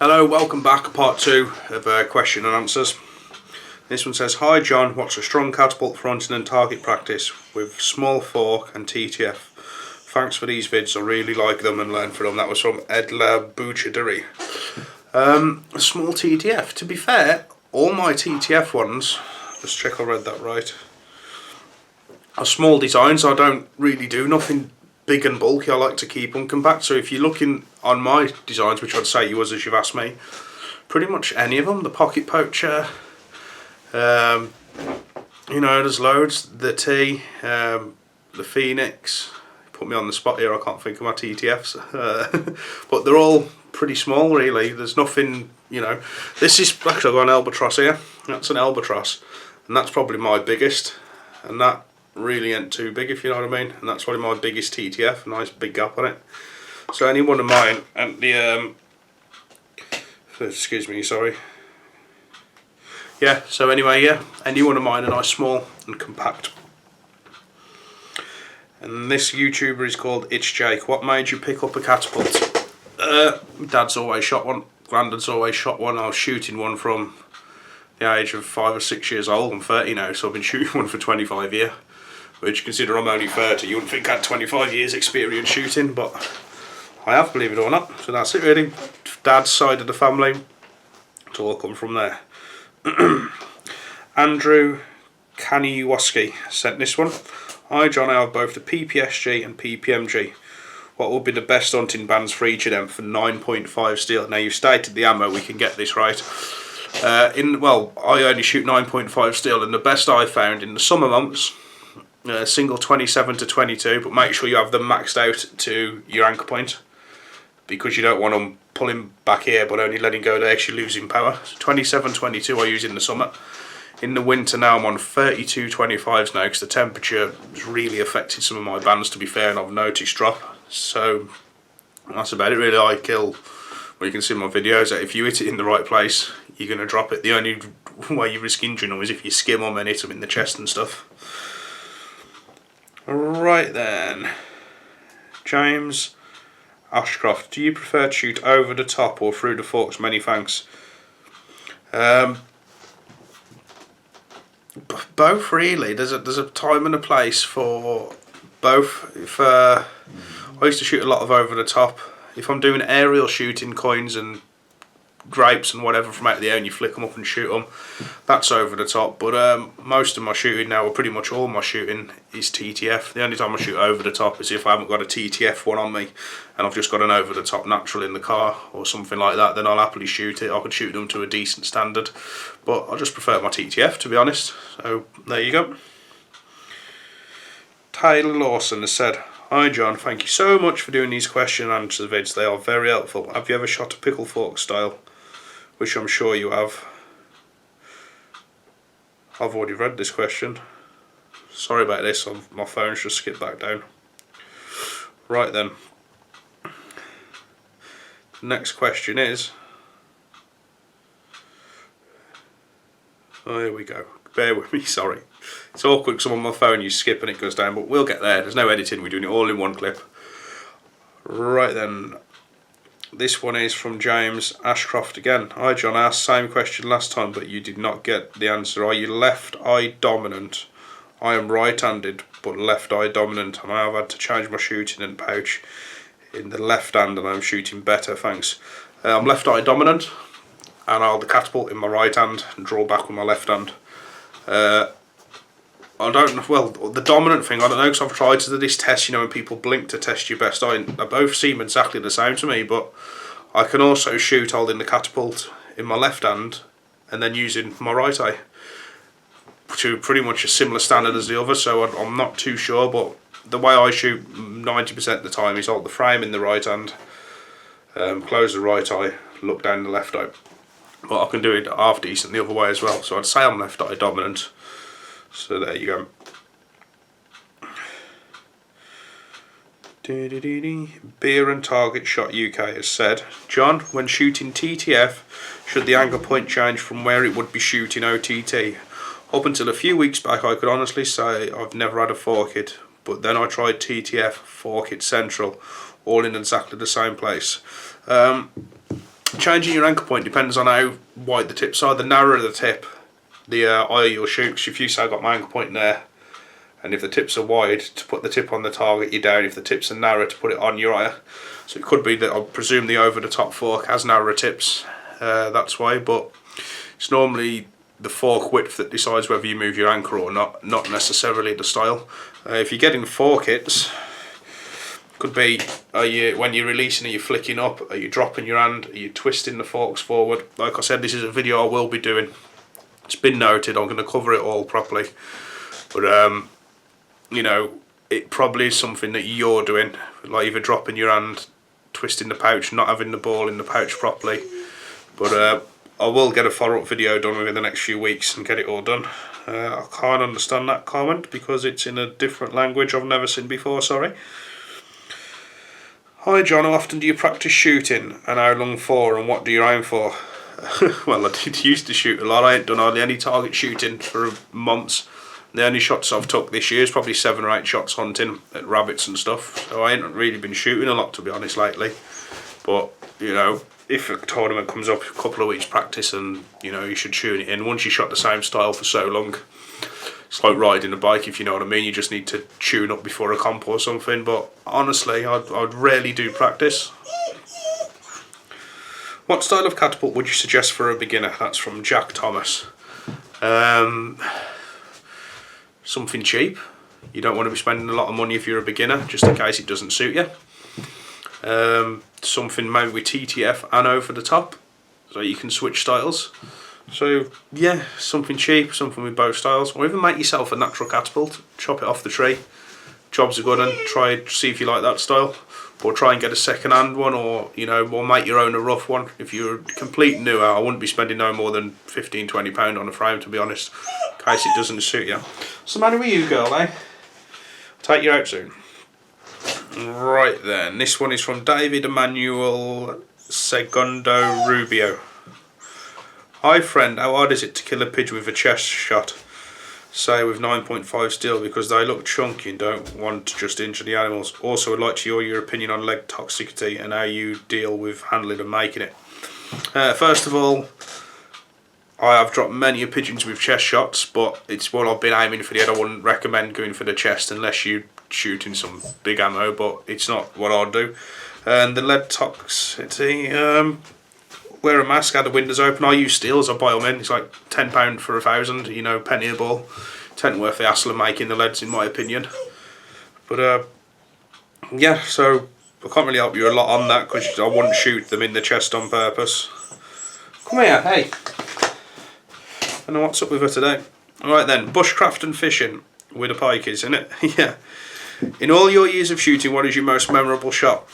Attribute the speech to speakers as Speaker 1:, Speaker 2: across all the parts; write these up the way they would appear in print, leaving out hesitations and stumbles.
Speaker 1: Hello, welcome back, part 2 of question and answers. This one says, "Hi John, what's a strong catapult fronting and target practice with small fork and TTF? Thanks for these vids, I really like them and learn from them." That was from Edla Bouchaderi. A small TTF. To be fair, all my TTF ones, just check I read that right, are small designs. I don't really do nothing big and bulky. I like to keep them compact. So if you're looking on my designs, which I'd say you was as you've asked me, pretty much any of them, the pocket poacher, you know, there's loads, the T, the Phoenix. Put me on the spot here, I can't think of my TTFs, but they're all pretty small really. There's nothing, you know, this is, actually I've got an albatross here, that's an albatross, and that's probably my biggest, and that really ain't too big, if you know what I mean, and that's probably my biggest TTF, a nice big gap on it. So any one of mine, and the excuse me, sorry, yeah, so anyway, yeah, any one of mine are nice, small and compact. And this YouTuber is called It's Jake. What made you pick up a catapult? Dad's always shot one, Grandad's always shot one. I was shooting one from the age of 5 or 6 years old. I'm 30 now, so I've been shooting one for 25 years. Which, consider I'm only 30, you wouldn't think I had 25 years experience shooting, but I have, believe it or not. So that's it really. Dad's side of the family, it's all come from there. Andrew Kaniewski sent this one. "Hi John, I have both the PPSG and PPMG. What will be the best hunting bands for each of them for 9.5 steel?" Now you've stated the ammo, we can get this right. Well, I only shoot 9.5 steel, and the best I found in the summer months, single 27 to 22, but make sure you have them maxed out to your anchor point, because you don't want them pulling back here but only letting go there, actually losing power. So 27, 22 I use in the summer. In the winter now I'm on 32 25s now, because the temperature has really affected some of my bands, to be fair, and I've noticed drop. So that's about it really. I kill, well, you can see in my videos that if you hit it in the right place you're going to drop it. The only way you risk injuring them is if you skim them and hit them in the chest and stuff. Right then, James Ashcroft, "Do you prefer to shoot over the top or through the forks? Many thanks." Both really. There's a time and a place for both. If I used to shoot a lot of over the top. If I'm doing aerial shooting, coins and grapes and whatever from out the air, and you flick them up and shoot them, that's over the top. But most of my shooting now, or pretty much all my shooting, is TTF. The only time I shoot over the top is if I haven't got a TTF one on me and I've just got an over the top natural in the car or something like that, then I'll happily shoot it. I could shoot them to a decent standard, but I just prefer my TTF, to be honest. So there you go. Tyler Lawson has said, "Hi John, thank you so much for doing these question and answer vids, they are very helpful. Have you ever shot a pickle fork style?" Which I'm sure you have. I've already read this question. Sorry about this, my phone's just skipped back down. Right then. The next question is... oh, here we go. Bear with me, sorry. It's awkward because I'm on my phone, you skip and it goes down, but we'll get there. There's no editing, we're doing it all in one clip. Right then. This one is from James Ashcroft again. "Hi John, I asked the same question last time but you did not get the answer. Are you left eye dominant? I am right handed but left eye dominant, and I have had to change my shooting and pouch in the left hand and I'm shooting better, thanks." I'm left eye dominant and I'll the catapult in my right hand and draw back with my left hand. I don't, well, the dominant thing, I don't know, because I've tried to do this test, you know, when people blink to test your best eye, and they both seem exactly the same to me, but I can also shoot holding the catapult in my left hand and then using my right eye to pretty much a similar standard as the other, so I'm not too sure, but the way I shoot 90% of the time is hold the frame in the right hand, close the right eye, look down the left eye, but I can do it half decent the other way as well, so I'd say I'm left eye dominant. So there you go. Beer and Target Shot UK has said, "John, when shooting TTF, should the anchor point change from where it would be shooting OTT? Up until a few weeks back I could honestly say I've never had a fork hit, but then I tried TTF, fork hit central, all in exactly the same place." Changing your anchor point depends on how wide the tips are. The narrower the tip, the higher you'll shoot. Cause if you say I got my anchor point there, and if the tips are wide, to put the tip on the target, you're down. If the tips are narrow, to put it on, you're higher. So it could be that I presume the over the top fork has narrower tips. That's why, but it's normally the fork width that decides whether you move your anchor or not necessarily the style. If you're getting 4 kits, could be when you're releasing, are you flicking up, are you dropping your hand, are you twisting the forks forward. Like I said, this is a video I will be doing. It's been noted, I'm going to cover it all properly. But you know, it probably is something that you're doing, like either dropping your hand, twisting the pouch, not having the ball in the pouch properly. But I will get a follow-up video done within the next few weeks and get it all done. I can't understand that comment because it's in a different language I've never seen before, sorry. Hi John, how often do you practice shooting and how long for and what do you aim for? Well, I did used to shoot a lot. I ain't done hardly any target shooting for months. The only shots I've took this year is probably 7 or 8 shots hunting at rabbits and stuff. So I ain't really been shooting a lot, to be honest, lately. But, you know, if a tournament comes up, a couple of weeks practice and, you know, you should tune it in. Once you shot the same style for so long, it's like riding a bike, if you know what I mean. You just need to tune up before a comp or something. But honestly, I'd rarely do practice. What style of catapult would you suggest for a beginner? That's from Jack Thomas. Something cheap. You don't want to be spending a lot of money if you're a beginner, just in case it doesn't suit you. Something maybe with TTF and over the top, so you can switch styles. So yeah, something cheap, something with both styles, or even make yourself a natural catapult, chop it off the tree. Jobs are good, and try see if you like that style, or try and get a second-hand one, or you know, or make your own a rough one. If you're a complete newer, I wouldn't be spending no more than £15–20 on a frame, to be honest, in case it doesn't suit you. What's the matter with you, girl, eh? I'll take you out soon. Right then, this one is from David Emmanuel Segundo Rubio. Hi friend, how hard is it to kill a pigeon with a chest shot, say with 9.5 steel, because they look chunky and don't want to just injure the animals? Also, I'd like to hear your opinion on leg toxicity and how you deal with handling and making it. First of all, I have dropped many pigeons with chest shots, but it's what I've been aiming for the head. I wouldn't recommend going for the chest unless you're shooting some big ammo, but it's not what I'd do. And the lead toxicity, wear a mask, have the windows open. I use steels, I buy them in. It's like £10 for 1,000, you know, penny a ball. It ain't worth the hassle of making the leads, in my opinion. But yeah, so I can't really help you a lot on that because I wouldn't shoot them in the chest on purpose. Come here, hey. I don't know what's up with her today. Alright then, bushcraft and fishing with a pike is, isn't it? Yeah. In all your years of shooting, what is your most memorable shot?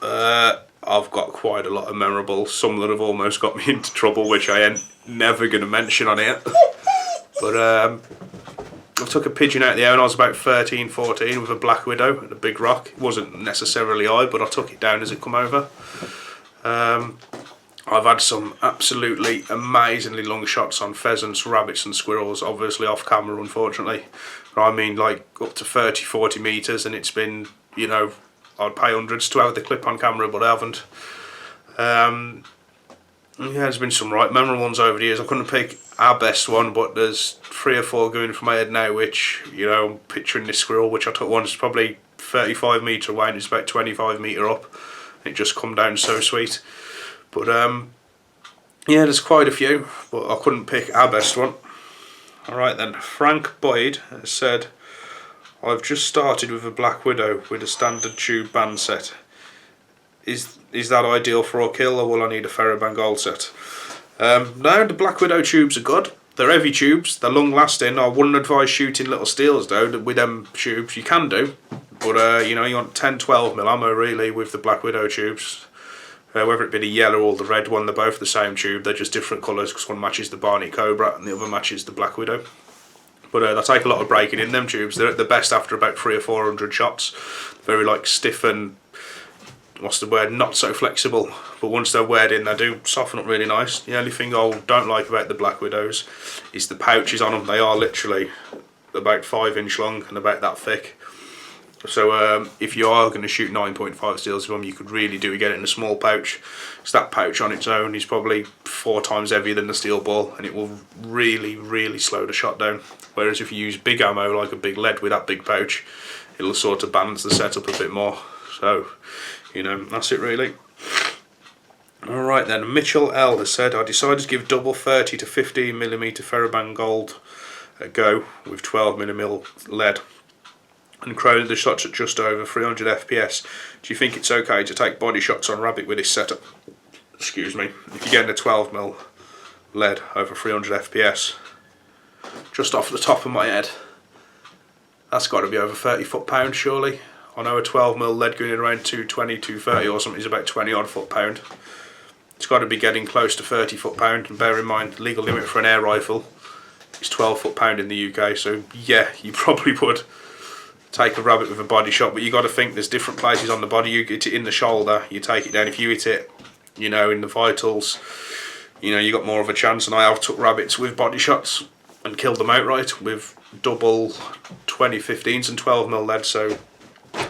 Speaker 1: I've got quite a lot of memorable, some that have almost got me into trouble, which I ain't never going to mention on here. But I took a pigeon out of the air when I was about 13, 14 with a black widow and a big rock. It wasn't necessarily high, but I took it down as it come over. I've had some absolutely amazingly long shots on pheasants, rabbits and squirrels, obviously off camera unfortunately. But I mean like up to 30, 40 metres, and it's been, you know, I'd pay hundreds to have the clip on camera, but I haven't. Yeah, there's been some right memorable ones over the years. I couldn't pick our best one, but there's 3 or 4 going through my head now, which, you know, I'm picturing this squirrel, which I took once probably 35 metre away and it's about 25 metre up. It just come down so sweet. But yeah, there's quite a few, but I couldn't pick our best one. Alright then, Frank Boyd has said, I've just started with a Black Widow with a standard tube band set. Is that ideal for a kill, or will I need a Ferrobangal set? No, the Black Widow tubes are good. They're heavy tubes, they're long lasting. I wouldn't advise shooting little steels though with them tubes. You can do, but you know, you want 10–12mm ammo really with the Black Widow tubes. Whether it be the yellow or the red one, they're both the same tube, they're just different colours because one matches the Barney Cobra and the other matches the Black Widow. But they take a lot of breaking in them tubes. They're at the best after about 300 or 400 shots. Very like stiff and, what's the word, not so flexible. But once they're weared in, they do soften up really nice. The only thing I don't like about the Black Widows is the pouches on them. They are literally about 5 inch long and about that thick. So if you are going to shoot 9.5 steels with them, you could really do get it in a small pouch. So that pouch on its own is probably 4 times heavier than the steel ball, and it will really slow the shot down. Whereas if you use big ammo like a big lead with that big pouch, it'll sort of balance the setup a bit more. So, you know, that's it really. Alright then, Mitchell L has said, I decided to give double 30 to 15mm ferroband gold a go with 12mm lead and crowded the shots at just over 300 FPS. Do you think it's okay to take body shots on rabbit with this setup? Excuse me. If you're getting a 12mm lead over 300 FPS, just off the top of my head, that's got to be over 30 foot-pound surely. I know a 12mm lead going in around 220, 230 or something is about 20 odd foot-pound. It's got to be getting close to 30 foot-pound, and bear in mind the legal limit for an air rifle is 12 foot-pound in the UK, so yeah, you probably would take a rabbit with a body shot, but you got to think there's different places on the body. You hit it in the shoulder, you take it down. If you hit it, you know, in the vitals, you know, you got more of a chance. And I have took rabbits with body shots and killed them outright with double 2015s and 12mm lead, so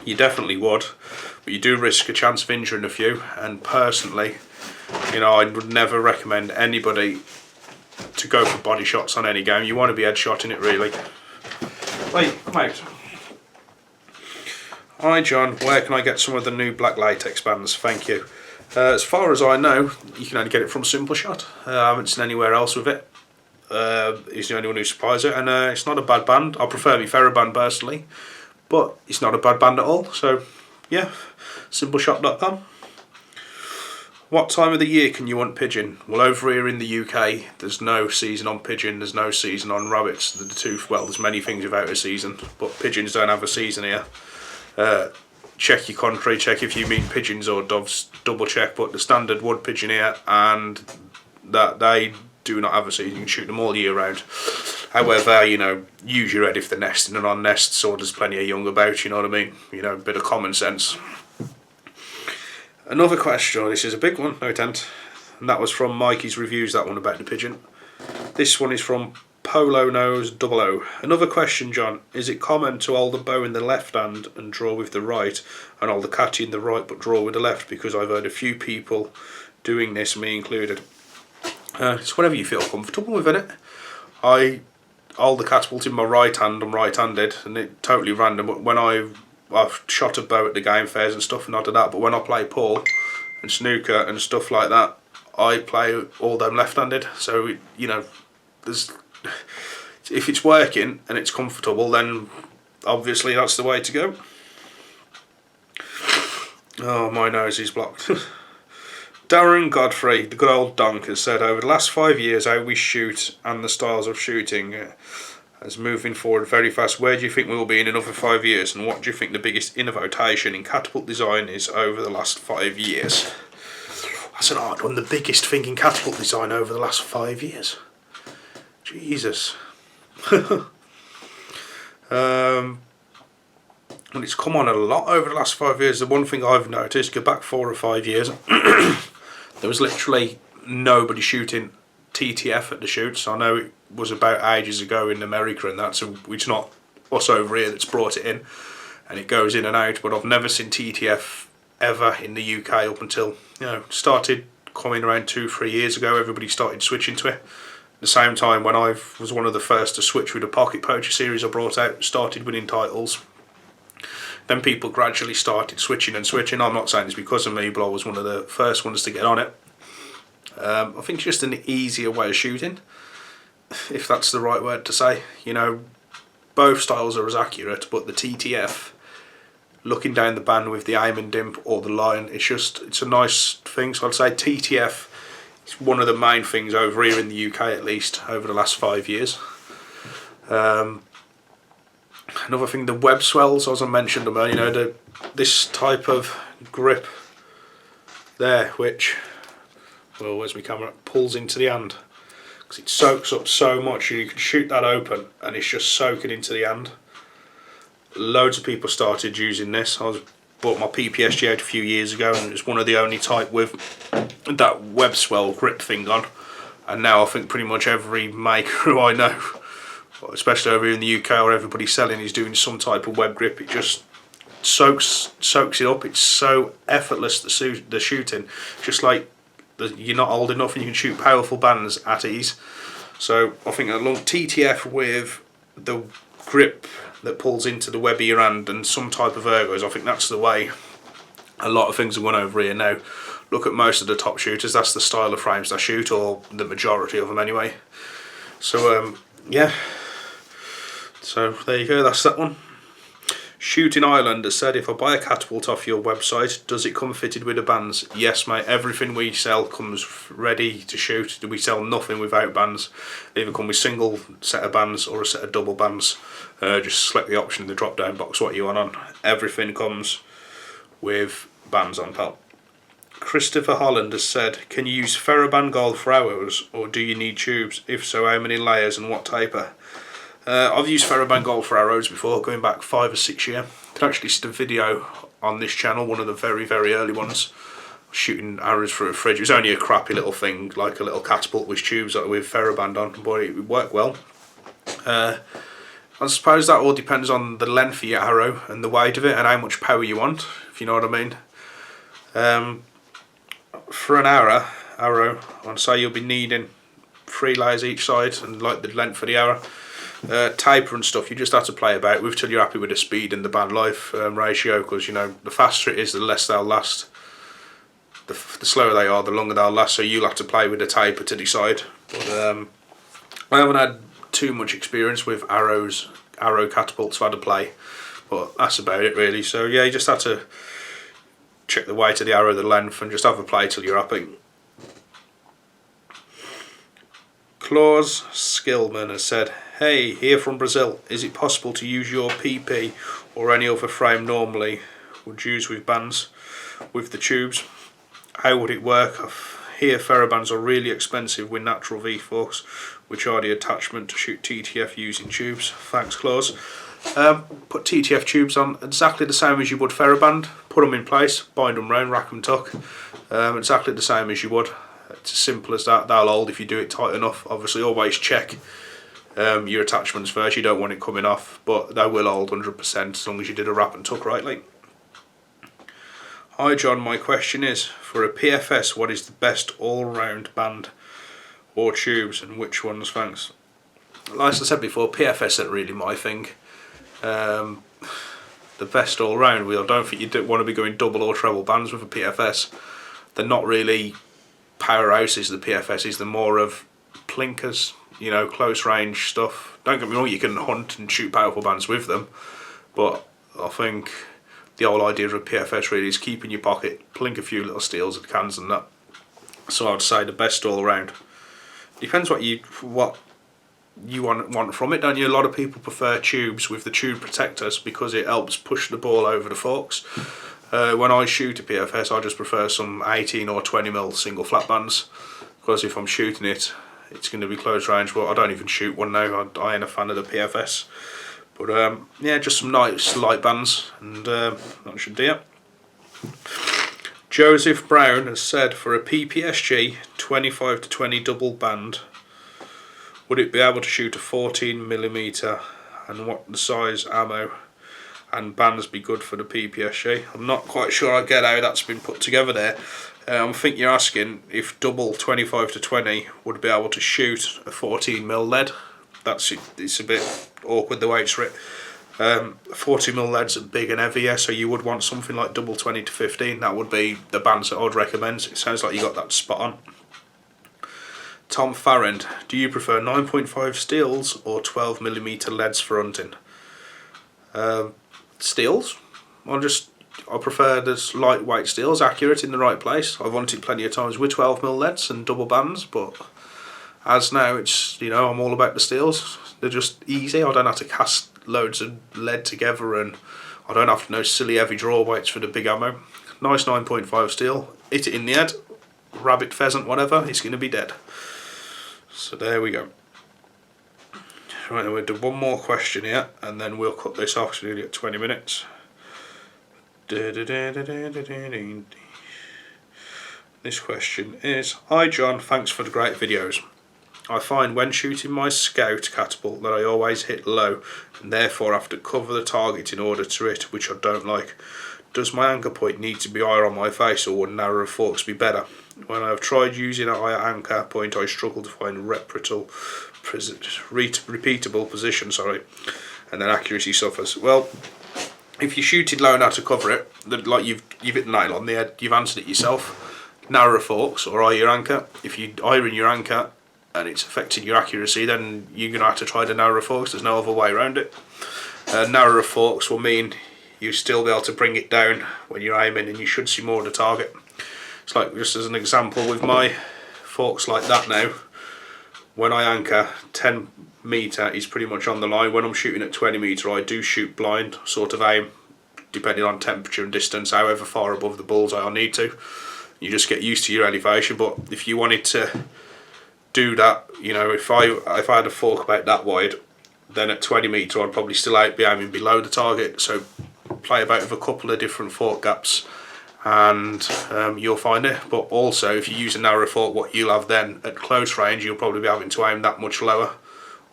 Speaker 1: you definitely would, but you do risk a chance of injuring a few. And personally, you know, I would never recommend anybody to go for body shots on any game. You want to be headshot in it really. Wait, come out. Hi John, where can I get some of the new black latex bands? Thank you. As far as I know, you can only get it from Simple Shot. I haven't seen anywhere else with it. He's the only one who supplies it, and it's not a bad band. I prefer my Ferroband personally, but it's not a bad band at all. So yeah, simpleshot.com. What time of the year can you hunt pigeon? Well, over here in the UK, there's no season on pigeon, there's no season on rabbits. The two, well, there's many things without a season, but pigeons don't have a season here. Check your country, check if you mean pigeons or doves, double check, but the standard wood pigeon here, and that they do not have a season. You can shoot them all year round. However, you know, use your head if they're nesting and on nests, or there's plenty of young about, you know what I mean? You know, a bit of common sense. Another question, this is a big one, no tent, and that was from Mikey's Reviews, that one about the pigeon. This one is from Polo Nose 00. Another question, John, is it common to hold the bow in the left hand and draw with the right, and hold the catty in the right but draw with the left? Because I've heard a few people doing this, me included. It's whatever you feel comfortable with, innit? I hold the catapult in my right hand, I'm right-handed, and it's totally random, but when I've shot a bow at the game fairs and stuff and all of that, but when I play pool and snooker and stuff like that, I play all them left-handed. So, you know, there's, if it's working and it's comfortable, then obviously that's the way to go. Oh, my nose is blocked. Darren Godfrey, the good old donk, has said, over the last 5 years how we shoot and the styles of shooting is moving forward very fast. Where do you think we will be in another 5 years, and what do you think the biggest innovation in catapult design is over the last 5 years? That's an hard one. The biggest thing in catapult design over the last 5 years. Jesus. And it's come on a lot over the last 5 years. The one thing I've noticed, go back 4 or 5 years, there was literally nobody shooting TTF at the shoots. I know it was about ages ago in America and that, so it's not us over here that's brought it in, and it goes in and out, but I've never seen TTF ever in the UK up until, you know, started coming around 2-3 years ago. Everybody started switching to it. At the same time, when I was one of the first to switch with the Pocket Poacher series I brought out, started winning titles, then people gradually started switching and switching. I'm not saying it's because of me, but I was one of the first ones to get on it. I think it's just an easier way of shooting, if that's the right word to say. You know, both styles are as accurate, but the TTF, looking down the band with the aim and dimp or the line, it's a nice thing. So I'd say TTF is one of the main things over here in the UK, at least over the last 5 years. Another thing, the web swells, as I mentioned a moment, you know, this type of grip there, which, well, where's my camera, pulls into the hand, because it soaks up so much. You can shoot that open and it's just soaking into the hand. Loads of people started using this. I bought my PPSG out a few years ago, and it's one of the only type with that web swell grip thing on, and now I think pretty much every maker who I know, especially over here in the UK, where everybody's selling, is doing some type of web grip. It just soaks it up. It's so effortless, the shooting, just like you're not old enough and you can shoot powerful bands at ease. So I think a long TTF with the grip that pulls into the web of your hand and some type of ergos, I think that's the way a lot of things are going over here now. Look at most of the top shooters, that's the style of frames they shoot, or the majority of them anyway. So yeah, so there you go, that's that one. Shooting Ireland has said, if I buy a catapult off your website, does it come fitted with the bands? Yes mate, everything we sell comes ready to shoot. We sell nothing without bands. They either come with single set of bands or a set of double bands. Just select the option in the drop down box what you want on. Everything comes with bands on, pal. Christopher Holland has said, can you use ferroband gold for arrows or do you need tubes? If so, how many layers and what taper? I've used ferroband gold for arrows before, going back 5 or 6 years. You can actually see a video on this channel, one of the very early ones, shooting arrows through a fridge. It was only a crappy little thing, like a little catapult with tubes with ferroband on, but it worked well. I suppose that all depends on the length of your arrow and the weight of it and how much power you want, if you know what I mean. For an arrow, I'd say you'll be needing 3 layers each side, and like the length of the arrow. Taper and stuff, you just have to play about with till you're happy with the speed and the band life ratio, because you know the faster it is, the less they'll last. The slower they are, the longer they'll last. So you'll have to play with the taper to decide. But I haven't had too much experience with arrow catapults. I've had to play, but that's about it really. So yeah, you just have to check the weight of the arrow, the length, and just have a play till you're happy. Claus Skillman has said, hey, here from Brazil, is it possible to use your PP or any other frame normally would use with bands with the tubes? How would it work? Here ferrobands are really expensive with natural V-forks, which are the attachment to shoot TTF using tubes. Thanks, Claus. Put TTF tubes on exactly the same as you would ferroband. Put them in place, bind them round, rack them tuck. Exactly the same as you would. It's as simple as that. They'll hold if you do it tight enough. Obviously always check your attachments first. You don't want it coming off, but they will hold 100% as long as you did a wrap and tuck rightly. Hi John, my question is, for a PFS, what is the best all-round band or tubes and which ones? Thanks. Like I said before, PFS ain't really my thing. The best all-round wheel, I don't think you don't want to be going double or treble bands with a PFS. They're not really powerhouses, the PFSs, they're more of plinkers, you know, close range stuff. Don't get me wrong, you can hunt and shoot powerful bands with them, but I think the whole idea of a PFS really is keep in your pocket, plink a few little steels and cans and that. So I'd say the best all around. Depends what you want from it, don't you? A lot of people prefer tubes with the tube protectors because it helps push the ball over the forks. When I shoot a PFS, I just prefer some 18 or 20mm single flat bands, because if I'm shooting it, it's going to be close range. Well, I don't even shoot one now, I ain't a fan of the PFS. But yeah, just some nice light bands, and that should do it. Joseph Brown has said, for a PPSG 25-20 double band, would it be able to shoot a 14mm, and what the size ammo and bands be good for the PPSG? I'm not quite sure I get how that's been put together there. I think you're asking if double 25-20 would be able to shoot a 14mm lead. It's a bit awkward the way it's written. 40mm leads are big and heavy, yeah, so you would want something like double 20-15. That would be the bands that I'd recommend. It sounds like you got that spot on. Tom Farrand, do you prefer 9.5 steels or 12mm leads for hunting? Steels. I prefer this lightweight steels, accurate in the right place. I've hunted plenty of times with 12mm leads and double bands, but as now it's, you know, I'm all about the steels. They're just easy. I don't have to cast loads of lead together, and I don't have to know silly heavy draw weights for the big ammo. Nice 9.5 steel. Hit it in the head, rabbit, pheasant, whatever, it's going to be dead. So there we go. Right, then we'll do one more question here, and then we'll cut this off, so we'll get 20 minutes. This question is, hi John, thanks for the great videos. I find when shooting my scout catapult that I always hit low and therefore have to cover the target in order to hit, which I don't like. Does my anchor point need to be higher on my face, or would narrower forks be better? When I have tried using a higher anchor point, I struggle to find repeatable position, and then accuracy suffers. Well, if you're shooting low enough to cover it, like you've hit the nail on the head, you've answered it yourself. Narrower forks or higher your anchor. If you're iron your anchor and it's affecting your accuracy, then you're going to have to try the narrower forks. There's no other way around it. Narrower forks will mean you'll still be able to bring it down when you're aiming, and you should see more of the target. It's like, just as an example, with my forks like that now, when I anchor, 10 metre is pretty much on the line. When I'm shooting at 20 metre, I do shoot blind, sort of aim, depending on temperature and distance, however far above the bullseye I need to. You just get used to your elevation, but if you wanted to do that, you know, if I had a fork about that wide, then at 20 metre I'd probably still be aiming below the target. So play about with a couple of different fork gaps and you'll find it. But also, if you use a narrow fork, what you'll have then at close range, you'll probably be having to aim that much lower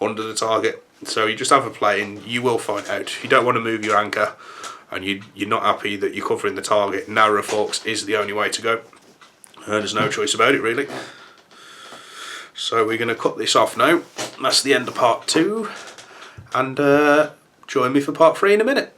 Speaker 1: under the target. So you just have a play and you will find out. If you don't want to move your anchor and you're not happy that you're covering the target, narrow forks is the only way to go. There's no choice about it, really. So we're going to cut this off now. That's the end of part 2, and join me for part 3 in a minute.